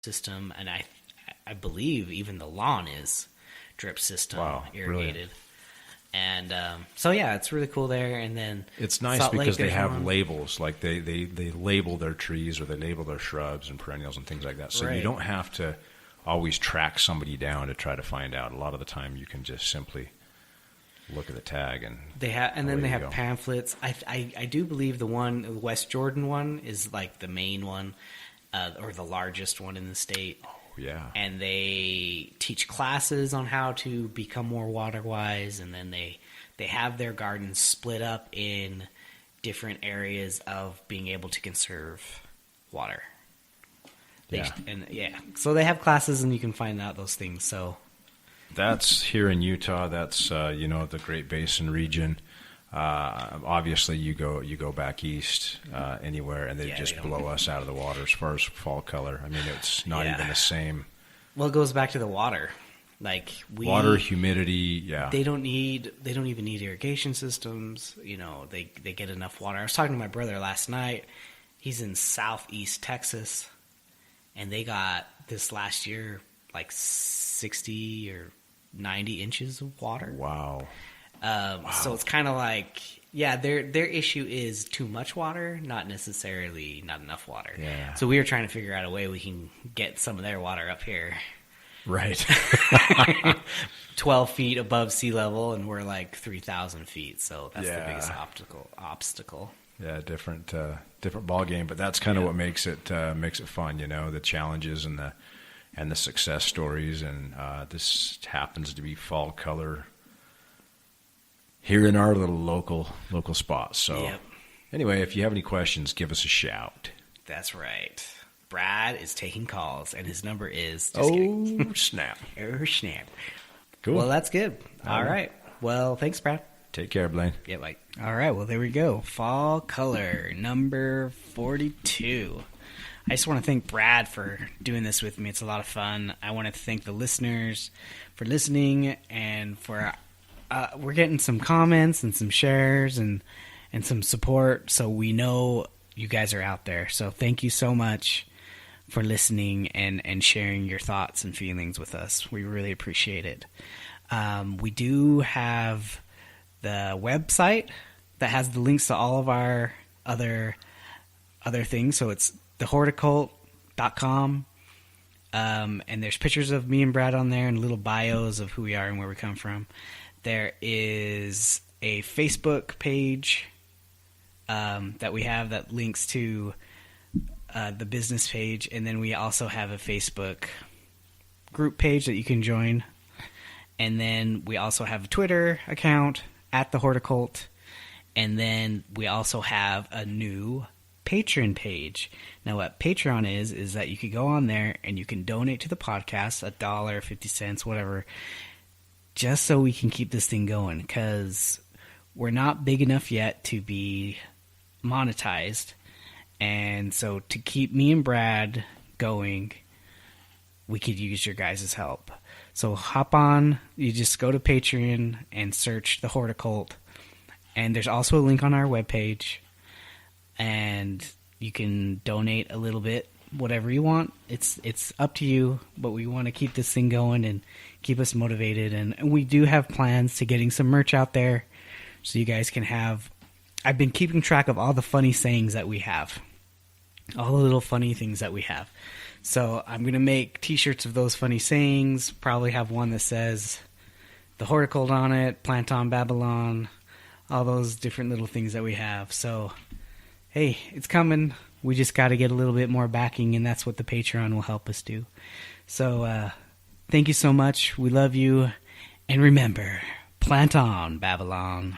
system, and I believe even the lawn is drip system irrigated. Brilliant. And so yeah, it's really cool there. And then it's nice Salt because Lake, they have labels, like they label their trees or they label their shrubs and perennials and things like that. So you don't have to always track somebody down to try to find out. A lot of the time, you can just simply look at the tag and they have, and then they have pamphlets. I do believe the West Jordan one is like the main one, or the largest one in the state. Yeah. And they teach classes on how to become more water wise, and then they have their gardens split up in different areas of being able to conserve water. So they have classes, and you can find out those things. So that's here in Utah. That's the Great Basin region. Obviously, you go back east anywhere, and they just blow us out of the water as far as fall color. I mean, it's not even the same. Well, it goes back to the water. Like water, humidity. Yeah, they don't even need irrigation systems. They get enough water. I was talking to my brother last night. He's in southeast Texas, and they got this last year like 60 or 90 inches of water. Wow. So it's kind of like, their issue is too much water, not necessarily not enough water. Yeah. So we were trying to figure out a way we can get some of their water up here. Right. 12 feet above sea level, and we're like 3,000 feet. So that's the biggest obstacle. Yeah, different ball game, but that's kind of what makes it fun. The challenges and the success stories, and this happens to be fall color here in our little local spot. So anyway, if you have any questions, give us a shout. That's right. Brad is taking calls, and his number is... Snap. Oh, snap. Cool. Well, that's good. All right. Well, thanks, Brad. Take care, Blaine. Yeah, bye. All right. Well, there we go. Fall color, number 42. I just want to thank Brad for doing this with me. It's a lot of fun. I want to thank the listeners for listening, and for... we're getting some comments and some shares and some support, so we know you guys are out there. So thank you so much for listening and sharing your thoughts and feelings with us. We really appreciate it. We do have the website that has the links to all of our other things. So it's thehorticult.com. And there's pictures of me and Brad on there and little bios of who we are and where we come from. There is a Facebook page that we have that links to the business page, and then we also have a Facebook group page that you can join. And then we also have a Twitter account @thehorticult, and then we also have a new Patreon page. Now, what Patreon is that you can go on there and you can donate to the podcast $1, 50 cents, whatever, just so we can keep this thing going, because we're not big enough yet to be monetized. And so to keep me and Brad going, we could use your guys' help. So hop on, you just go to Patreon and search The Horticult. And there's also a link on our webpage. And you can donate a little bit, whatever you want. It's up to you, but we want to keep this thing going and keep us motivated. And we do have plans to getting some merch out there so you guys can have... I've been keeping track of all the funny sayings that we have. All the little funny things that we have. So I'm going to make t-shirts of those funny sayings. Probably have one that says The Horticult on it, Plant on Babylon, all those different little things that we have. So, hey, it's coming. We just got to get a little bit more backing, and that's what the Patreon will help us do. So, thank you so much. We love you. And remember, plant on, Babylon.